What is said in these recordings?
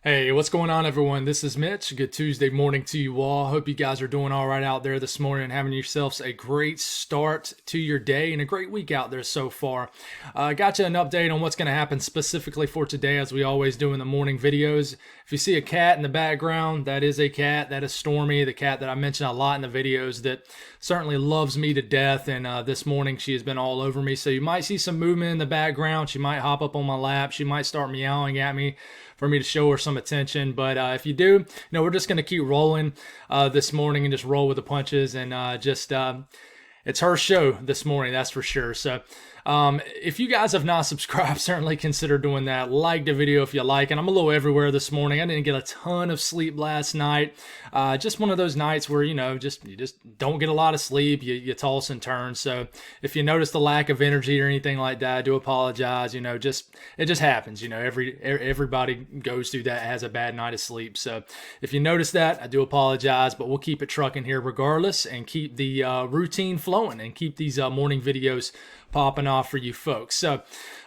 Hey, what's going on, everyone? This is Mitch. Good Tuesday morning to you all. Hope you guys are doing all right out there this morning and having yourselves a great start to your day and a great week out there so far. Got you an update on what's going to happen specifically for today, as we always do in the morning videos. If you see a cat in the background, that is a cat. That is Stormy, the cat that I mention a lot in the videos that certainly loves me to death. And this morning she has been all over me. So you might see some movement in the background. She might hop up on my lap. She might start meowing at me for me to show her some attention. But if you do, we're just going to keep rolling this morning and just roll with the punches and it's her show this morning, that's for sure. So if you guys have not subscribed, certainly consider doing that. Like the video if you like. And I'm a little everywhere this morning. I didn't get a ton of sleep last night. Just one of those nights where, you just don't get a lot of sleep. You toss and turn. So if you notice the lack of energy or anything like that, I do apologize. It just happens. Everybody goes through that, has a bad night of sleep. So if you notice that, I do apologize, but we'll keep it trucking here regardless and keep the routine flowing and keep these morning videos popping off for you folks. So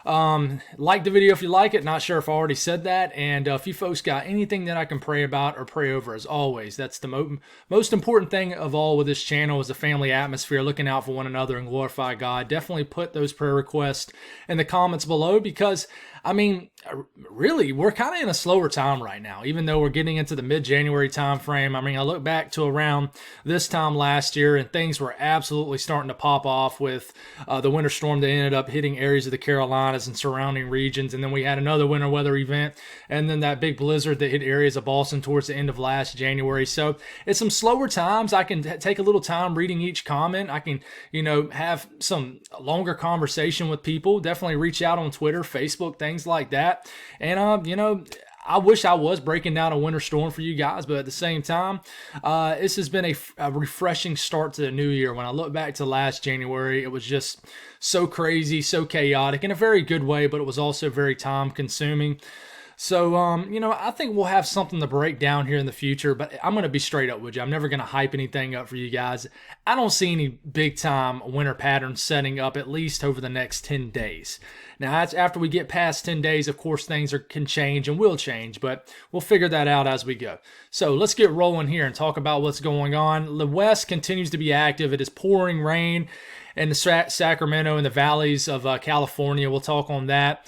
like the video if you like it. Not sure if I already said that. And if you folks got anything that I can pray about or pray over, as always, that's the most important thing of all with this channel is the family atmosphere, looking out for one another and glorify God. Definitely put those prayer requests in the comments below, because really, we're kind of in a slower time right now, even though we're getting into the mid-January time frame. I look back to around this time last year, and things were absolutely starting to pop off with the winter storm that ended up hitting areas of the Carolinas and surrounding regions. And then we had another winter weather event, and then that big blizzard that hit areas of Boston towards the end of last January. So it's some slower times. I can take a little time reading each comment. I can, have some longer conversation with people. Definitely reach out on Twitter, Facebook, things like that. And I wish I was breaking down a winter storm for you guys, but at the same time, this has been a refreshing start to the new year. When I look back to last January, it was just so crazy, so chaotic in a very good way, but it was also very time consuming. So, I think we'll have something to break down here in the future, but I'm going to be straight up with you. I'm never going to hype anything up for you guys. I don't see any big time winter patterns setting up, at least over the next 10 days. Now, that's after we get past 10 days, of course, things can change and will change, but we'll figure that out as we go. So let's get rolling here and talk about what's going on. The West continues to be active. It is pouring rain in the Sacramento and the valleys of California. We'll talk on that.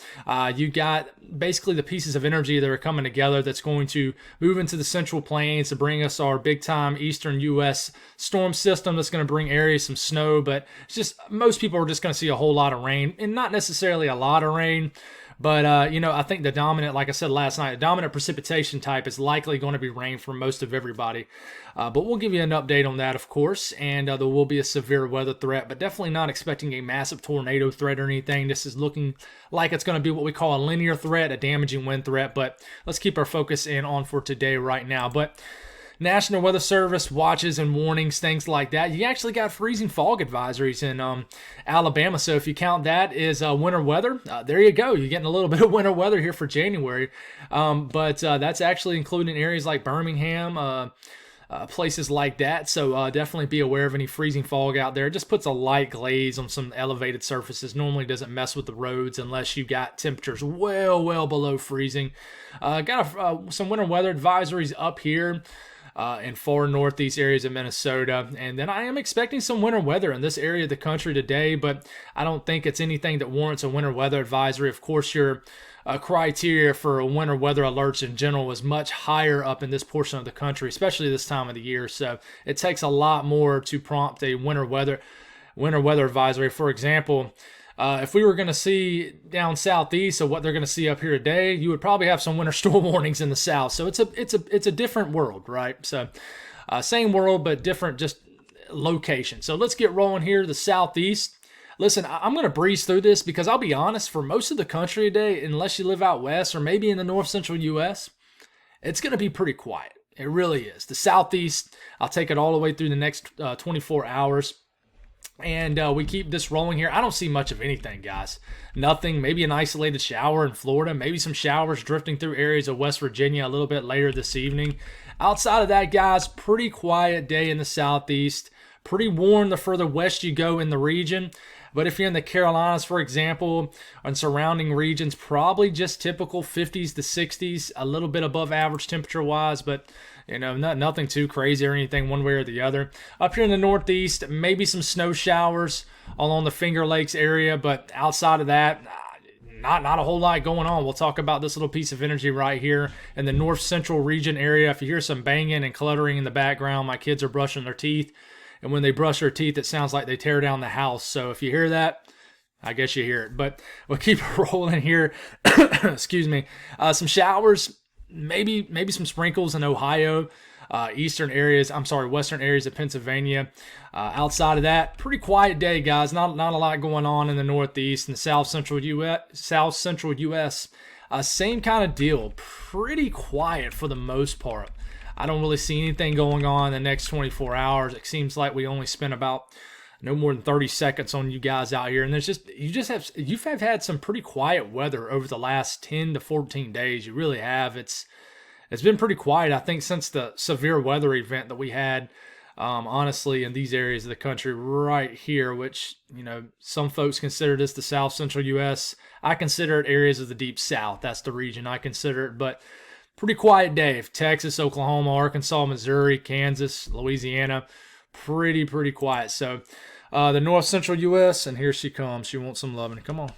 You got basically the pieces of energy that are coming together that's going to move into the Central Plains to bring us our big time eastern U.S. storm system that's going to bring areas some snow, but it's just most people are just going to see a whole lot of rain, and not necessarily a lot of rain. But, I think the dominant, like I said last night, the dominant precipitation type is likely going to be rain for most of everybody. But we'll give you an update on that, of course, and there will be a severe weather threat, but definitely not expecting a massive tornado threat or anything. This is looking like it's going to be what we call a linear threat, a damaging wind threat, but let's keep our focus on for today right now. But National Weather Service watches and warnings, things like that. You actually got freezing fog advisories in Alabama. So if you count that as winter weather, there you go. You're getting a little bit of winter weather here for January. But that's actually including areas like Birmingham, places like that. So definitely be aware of any freezing fog out there. It just puts a light glaze on some elevated surfaces. Normally doesn't mess with the roads unless you got temperatures well below freezing. Got some winter weather advisories up here in far northeast areas of Minnesota. And then I am expecting some winter weather in this area of the country today, but I don't think it's anything that warrants a winter weather advisory. Of course, your criteria for winter weather alerts in general is much higher up in this portion of the country, especially this time of the year. So it takes a lot more to prompt a winter weather advisory. For example, if we were going to see down southeast of what they're going to see up here today, you would probably have some winter storm warnings in the south. So it's a different world, right? So same world, but different just location. So let's get rolling here. The southeast. Listen, I'm going to breeze through this because I'll be honest, for most of the country today, unless you live out west or maybe in the north central U.S., it's going to be pretty quiet. It really is. The southeast, I'll take it all the way through the next 24 hours. And we keep this rolling here. I don't see much of anything, guys. Nothing. Maybe an isolated shower in Florida. Maybe some showers drifting through areas of West Virginia a little bit later this evening. Outside of that, guys, pretty quiet day in the southeast. Pretty warm the further west you go in the region. But if you're in the Carolinas, for example, and surrounding regions, probably just typical 50s to 60s, a little bit above average temperature wise, but nothing too crazy or anything one way or the other. Up here in the Northeast, maybe some snow showers along the Finger Lakes area, but outside of that, not a whole lot going on. We'll talk about this little piece of energy right here in the North Central region area. If you hear some banging and cluttering in the background, my kids are brushing their teeth. And when they brush their teeth, it sounds like they tear down the house. So if you hear that, I guess you hear it. But we'll keep rolling here. Excuse me. Some showers, maybe some sprinkles in Ohio, western areas of Pennsylvania. Outside of that, pretty quiet day, guys. Not a lot going on in the Northeast and the South Central U.S. Same kind of deal. Pretty quiet for the most part. I don't really see anything going on in the next 24 hours. It seems like we only spent about no more than 30 seconds on you guys out here. And you've had some pretty quiet weather over the last 10 to 14 days. You really have. It's been pretty quiet, I think, since the severe weather event that we had, honestly, in these areas of the country right here, which, some folks consider this the South Central U.S. I consider it areas of the Deep South. That's the region I consider it. But pretty quiet day. Texas, Oklahoma, Arkansas, Missouri, Kansas, Louisiana, pretty quiet. So the North Central U.S., and here she comes. She wants some loving. Come on.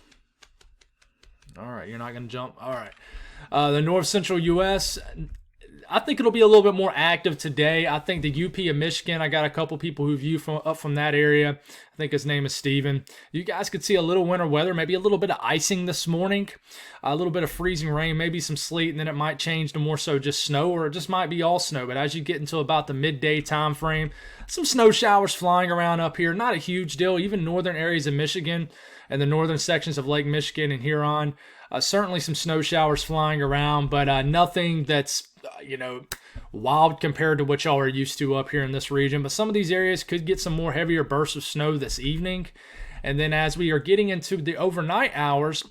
All right, you're not going to jump? All right. The North Central U.S., I think it'll be a little bit more active today. I think the UP of Michigan, I got a couple people who view up from that area. I think his name is Steven. You guys could see a little winter weather, maybe a little bit of icing this morning, a little bit of freezing rain, maybe some sleet, and then it might change to more so just snow, or it just might be all snow. But as you get into about the midday time frame, some snow showers flying around up here. Not a huge deal. Even northern areas of Michigan and the northern sections of Lake Michigan and Huron, certainly some snow showers flying around, but nothing that's wild compared to what y'all are used to up here in this region. But some of these areas could get some more heavier bursts of snow this evening. And then as we are getting into the overnight hours,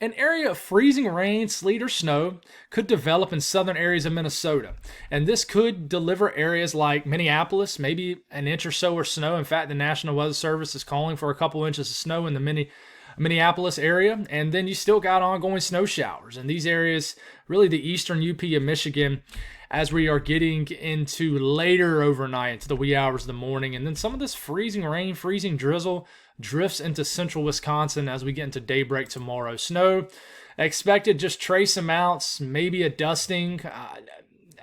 an area of freezing rain, sleet, or snow could develop in southern areas of Minnesota. And this could deliver areas like Minneapolis, maybe an inch or so of snow. In fact, the National Weather Service is calling for a couple inches of snow in the Minneapolis area. And then you still got ongoing snow showers in these areas, really the eastern UP of Michigan, as we are getting into later overnight, into the wee hours of the morning. And then some of this freezing rain, freezing drizzle drifts into central Wisconsin as we get into daybreak tomorrow. Snow expected, just trace amounts, maybe a dusting,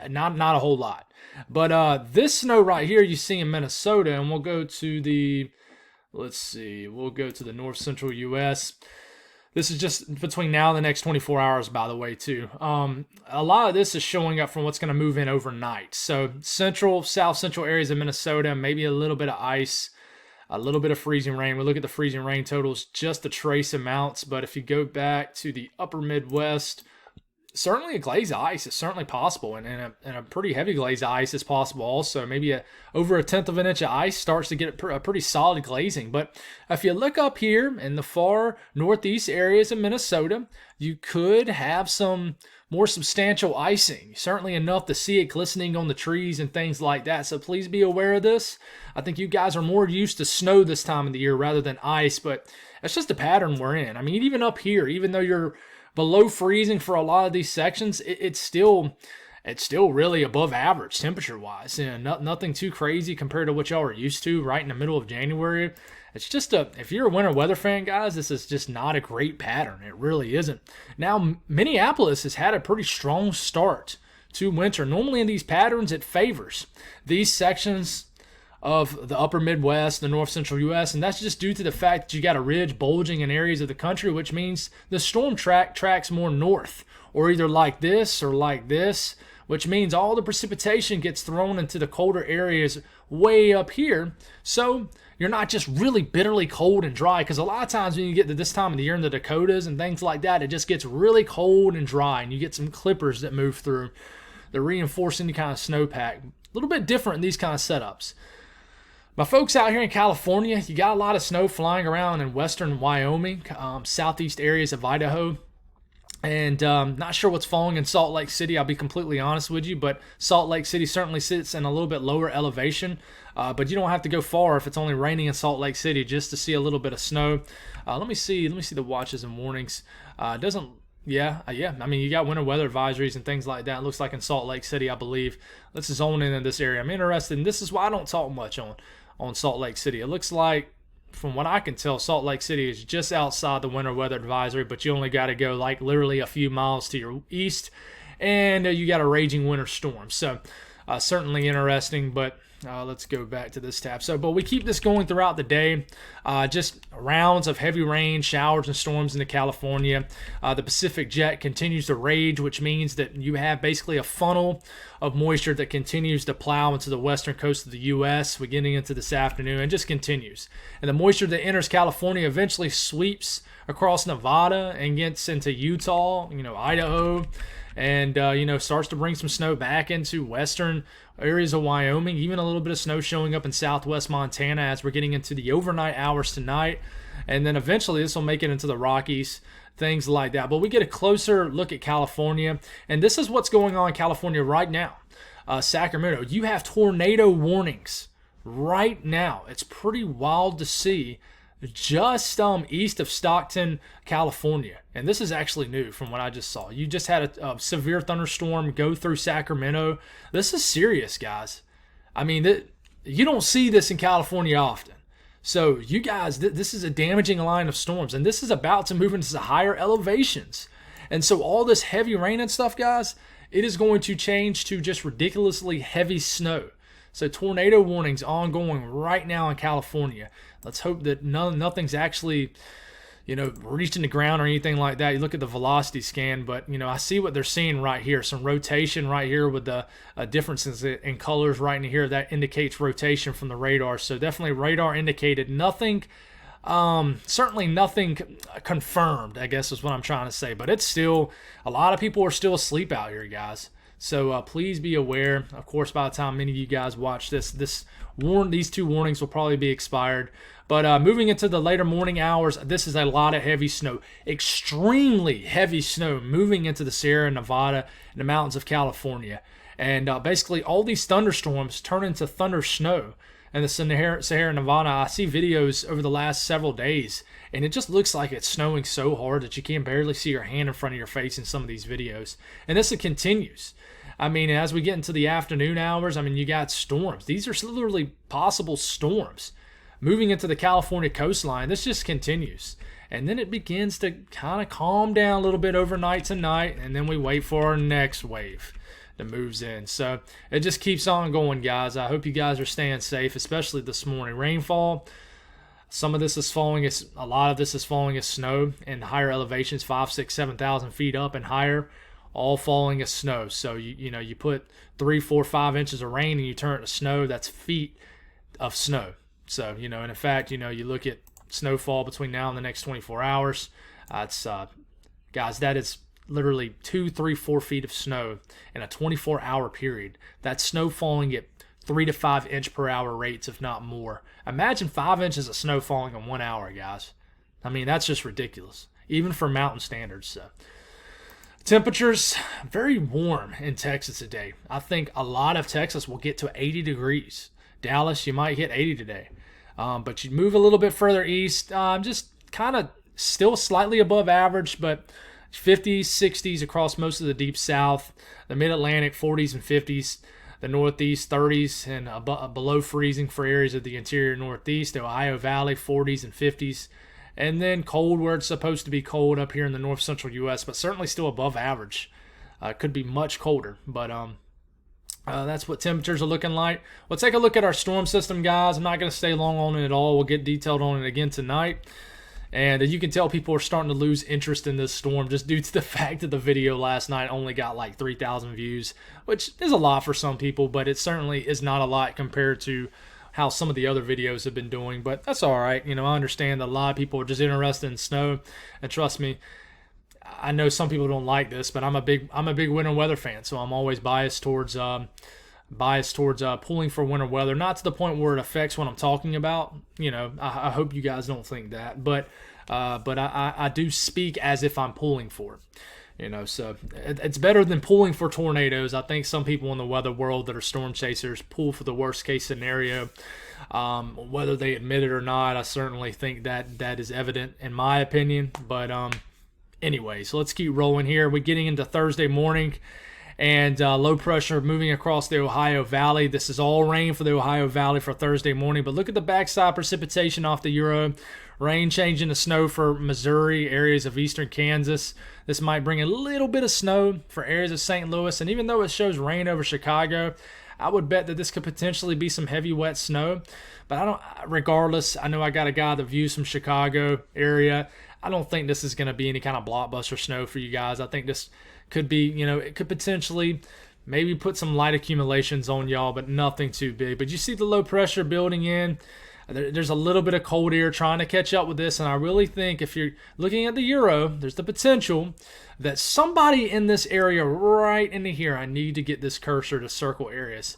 not a whole lot. But this snow right here you see in Minnesota, and we'll go to the North Central U.S. This is just between now and the next 24 hours, by the way, too. A lot of this is showing up from what's going to move in overnight. So south central areas of Minnesota, maybe a little bit of ice, a little bit of freezing rain. We look at the freezing rain totals, just the trace amounts. But if you go back to the upper Midwest, certainly a glaze of ice is certainly possible, and a pretty heavy glaze of ice is possible also. Maybe over a tenth of an inch of ice starts to get a pretty solid glazing. But if you look up here in the far northeast areas of Minnesota, you could have some more substantial icing, certainly enough to see it glistening on the trees and things like that. So please be aware of this. I think you guys are more used to snow this time of the year rather than ice, but it's just a pattern we're in. I mean, even up here, even though you're below freezing for a lot of these sections, it's still really above average temperature wise. Nothing too crazy compared to what y'all are used to right in the middle of January. It's just if you're a winter weather fan, guys, this is just not a great pattern. It really isn't. Now, Minneapolis has had a pretty strong start to winter. Normally in these patterns, it favors these sections of the upper Midwest, the North Central U.S., and that's just due to the fact that you got a ridge bulging in areas of the country, which means the storm tracks more north, or either like this or like this, which means all the precipitation gets thrown into the colder areas way up here. So you're not just really bitterly cold and dry, because a lot of times when you get to this time of the year in the Dakotas and things like that, it just gets really cold and dry, and you get some clippers that move through that reinforce any kind of snowpack. A little bit different in these kind of setups. My folks out here in California, you got a lot of snow flying around in western Wyoming, southeast areas of Idaho. And not sure what's falling in Salt Lake City, I'll be completely honest with you, but Salt Lake City certainly sits in a little bit lower elevation. But you don't have to go far if it's only raining in Salt Lake City just to see a little bit of snow. Let me see the watches and warnings. Doesn't Yeah, yeah. I mean, you got winter weather advisories and things like that. It looks like in Salt Lake City, I believe. Let's zone in this area. I'm interested, and this is why I don't talk much on Salt Lake City. It looks like, from what I can tell, Salt Lake City is just outside the winter weather advisory, but you only got to go like literally a few miles to your east, and you got a raging winter storm. So certainly interesting, but let's go back to this tab. But we keep this going throughout the day. Just rounds of heavy rain, showers, and storms into California. The Pacific Jet continues to rage, which means that you have basically a funnel of moisture that continues to plow into the western coast of the U.S. beginning into this afternoon and just continues. And the moisture that enters California eventually sweeps across Nevada and gets into Utah, Idaho, and starts to bring some snow back into western areas of Wyoming, even a little bit of snow showing up in southwest Montana as we're getting into the overnight hours tonight. And then eventually this will make it into the Rockies, things like that. But we get a closer look at California, and this is what's going on in California right now. Sacramento, you have tornado warnings right now. It's pretty wild to see, just east of Stockton, California. And this is actually new from what I just saw. You just had a severe thunderstorm go through Sacramento. This is serious, guys. I mean, you don't see this in California often. So you guys, this is a damaging line of storms, and this is about to move into the higher elevations. And so all this heavy rain and stuff, guys, it is going to change to just ridiculously heavy snow. So tornado warnings ongoing right now in California. Let's hope that nothing's actually, reaching the ground or anything like that. You look at the velocity scan, but, I see what they're seeing right here. Some rotation right here with the differences in colors right in here. That indicates rotation from the radar. So definitely radar indicated. Nothing, certainly nothing confirmed, I guess is what I'm trying to say. But it's still, a lot of people are still asleep out here, guys. So please be aware. Of course, by the time many of you guys watch these two warnings will probably be expired. But moving into the later morning hours, this is a lot of heavy snow, extremely heavy snow moving into the Sierra Nevada and the mountains of California. And basically all these thunderstorms turn into thunder snow. And the Sierra Nevada, I see videos over the last several days, and it just looks like it's snowing so hard that you can barely see your hand in front of your face in some of these videos. And this continues. I mean, as we get into the afternoon hours, you got storms. These are literally possible storms moving into the California coastline. This just continues. And then it begins to kind of calm down a little bit overnight tonight, and then we wait for our next wave that moves in. So it just keeps on going, guys. I hope you guys are staying safe, especially this morning. Rainfall, a lot of this is falling as snow in higher elevations, 5, 6, 7,000 feet up and higher, all falling as snow. So you put 3, 4, 5 inches of rain and you turn it to snow. That's feet of snow. So and in fact, you look at snowfall between now and the next 24 hours. Guys, that is literally 2, 3, 4 feet of snow in a 24-hour period. That's snow falling at 3 to 5 inch per hour rates, if not more. Imagine 5 inches of snow falling in 1 hour, guys. That's just ridiculous, even for mountain standards. So temperatures very warm in Texas today. I think a lot of Texas will get to 80 degrees. Dallas, you might hit 80 today. But you move a little bit further east, just kind of still slightly above average, but 50s, 60s across most of the deep south, the mid-Atlantic 40s and 50s, the northeast 30s and below freezing for areas of the interior northeast, the Ohio Valley 40s and 50s, and then cold where it's supposed to be cold up here in the north central U.S., but certainly still above average. Could be much colder, but that's what temperatures are looking like. We'll take a look at our storm system, guys. I'm not going to stay long on it at all. We'll get detailed on it again tonight. And you can tell people are starting to lose interest in this storm just due to the fact that the video last night only got like 3,000 views, which is a lot for some people, but it certainly is not a lot compared to how some of the other videos have been doing. But that's all right. I understand that a lot of people are just interested in snow. And trust me, I know some people don't like this, but I'm a big winter weather fan, so I'm always biased towards pulling for winter weather. Not to the point where it affects what I'm talking about. I hope you guys don't think that, but I do speak as if I'm pulling for it. So it's better than pulling for tornadoes. I think some people in the weather world that are storm chasers pull for the worst case scenario. Whether they admit it or not, I certainly think that is evident in my opinion. But anyway, so let's keep rolling here. We're getting into Thursday morning, and low pressure moving across the Ohio Valley. This is all rain for the Ohio Valley for Thursday morning. But look at the backside precipitation off the Euro. Rain changing to snow for Missouri, areas of eastern Kansas. This might bring a little bit of snow for areas of St. Louis. And even though it shows rain over Chicago, I would bet that this could potentially be some heavy, wet snow. But regardless, I know I got a guy that views some Chicago area. I don't think this is going to be any kind of blockbuster snow for you guys. I think this could be, it could potentially maybe put some light accumulations on y'all, but nothing too big. But you see the low pressure building in. There's a little bit of cold air trying to catch up with this, and I really think if you're looking at the Euro, there's the potential that somebody in this area right into here, I need to get this cursor to circle areas,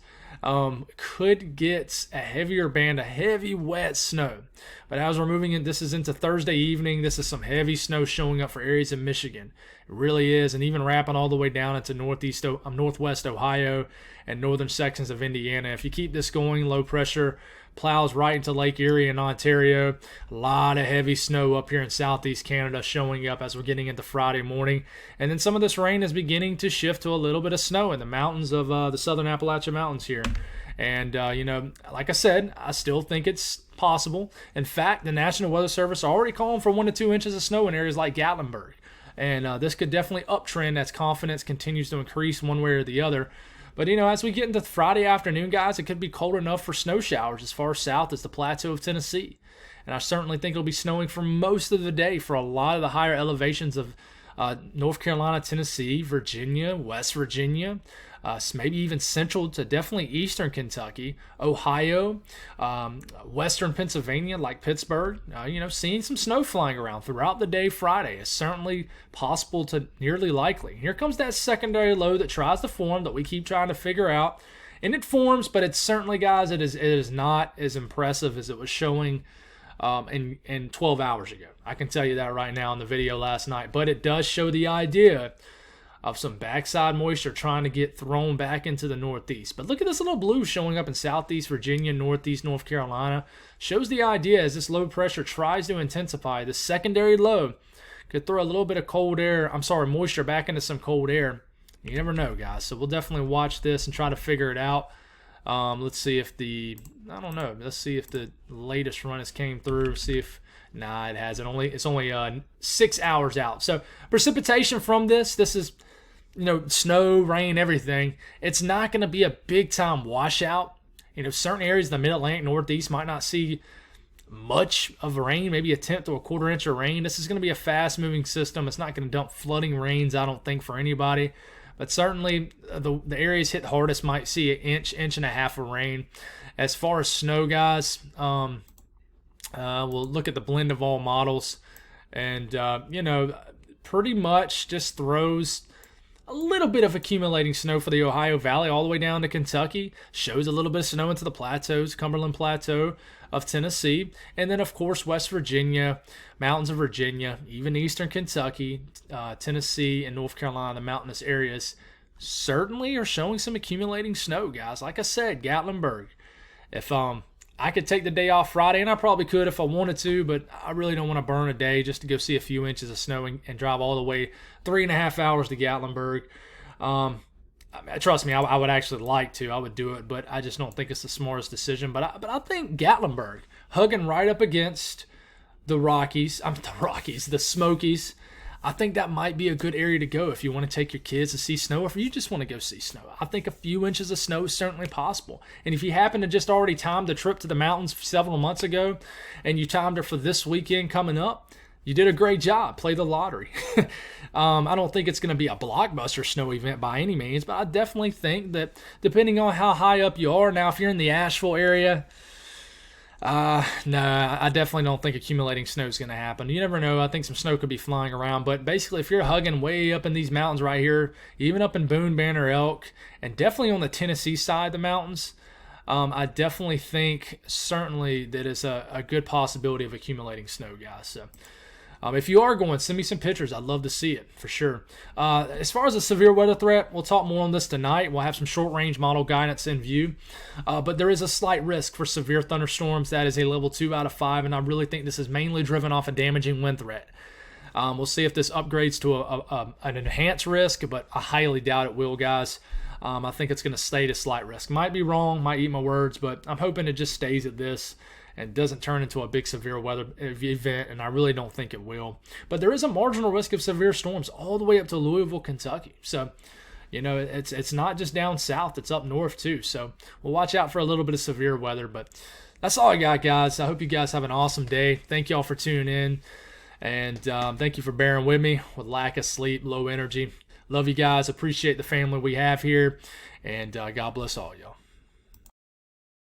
could get a heavier band of heavy, wet snow. But as we're moving in, this is into Thursday evening. This is some heavy snow showing up for areas in Michigan. It really is, and even wrapping all the way down into northwest Ohio and northern sections of Indiana. If you keep this going, low pressure plows right into Lake Erie and Ontario. A lot of heavy snow up here in southeast Canada showing up as we're getting into Friday morning. And then some of this rain is beginning to shift to a little bit of snow in the mountains of the southern Appalachian Mountains here. And, like I said, I still think it's possible. In fact, the National Weather Service are already calling for 1 to 2 inches of snow in areas like Gatlinburg. And this could definitely uptrend as confidence continues to increase one way or the other. But, as we get into Friday afternoon, guys, it could be cold enough for snow showers as far south as the plateau of Tennessee. And I certainly think it'll be snowing for most of the day for a lot of the higher elevations of North Carolina, Tennessee, Virginia, West Virginia, maybe even central to definitely eastern Kentucky, Ohio, western Pennsylvania like Pittsburgh. Seeing some snow flying around throughout the day Friday is certainly possible to nearly likely. Here comes that secondary low that tries to form that we keep trying to figure out. And it forms, but it's certainly, guys, it is not as impressive as it was showing in 12 hours ago. I can tell you that right now in the video last night. But it does show the idea of some backside moisture trying to get thrown back into the northeast. But look at this little blue showing up in southeast Virginia, northeast North Carolina. Shows the idea as this low pressure tries to intensify. The secondary low could throw a little bit of moisture back into some cold air. You never know, guys. So we'll definitely watch this and try to figure it out. Let's see if Let's see if the latest run has came through. See if it hasn't. It's only 6 hours out. So precipitation from this is, snow, rain, everything. It's not going to be a big time washout. Certain areas of the Mid-Atlantic Northeast might not see much of rain, maybe a tenth or a quarter inch of rain. This is going to be a fast moving system. It's not going to dump flooding rains, I don't think, for anybody. But certainly the areas hit hardest might see an inch and a half of rain. As far as snow, guys, we'll look at the blend of all models. And, pretty much just throws a little bit of accumulating snow for the Ohio Valley all the way down to Kentucky. Shows a little bit of snow into the plateaus, Cumberland Plateau of Tennessee. And then, of course, West Virginia, mountains of Virginia, even eastern Kentucky, Tennessee, and North Carolina, the mountainous areas, certainly are showing some accumulating snow, guys. Like I said, Gatlinburg. If I could take the day off Friday, and I probably could if I wanted to, but I really don't want to burn a day just to go see a few inches of snow and drive all the way 3.5 hours to Gatlinburg. Trust me, I would actually like to. I would do it, but I just don't think it's the smartest decision. But I think Gatlinburg, hugging right up against the the Smokies, I think that might be a good area to go if you want to take your kids to see snow, or if you just want to go see snow. I think a few inches of snow is certainly possible. And if you happen to just already timed the trip to the mountains several months ago, and you timed it for this weekend coming up, you did a great job. Play the lottery. I don't think it's going to be a blockbuster snow event by any means, but I definitely think that depending on how high up you are, now if you're in the Asheville area, no, I definitely don't think accumulating snow is going to happen. You never know. I think some snow could be flying around. But basically, if you're hugging way up in these mountains right here, even up in Boone, Banner, Elk, and definitely on the Tennessee side of the mountains, I definitely think certainly that is a good possibility of accumulating snow, guys. So If you are going, send me some pictures. I'd love to see it for sure. As far as a severe weather threat, we'll talk more on this tonight. We'll have some short-range model guidance in view. But there is a slight risk for severe thunderstorms. That is a level 2 out of 5, and I really think this is mainly driven off a damaging wind threat. We'll see if this upgrades to an enhanced risk, but I highly doubt it will, guys. I think it's going to stay to slight risk. Might be wrong, might eat my words, but I'm hoping it just stays at this and doesn't turn into a big severe weather event, and I really don't think it will. But there is a marginal risk of severe storms all the way up to Louisville, Kentucky. So, it's not just down south, it's up north too. So we'll watch out for a little bit of severe weather, but that's all I got, guys. I hope you guys have an awesome day. Thank y'all for tuning in, and thank you for bearing with me with lack of sleep, low energy. Love you guys. Appreciate the family we have here, and God bless all y'all.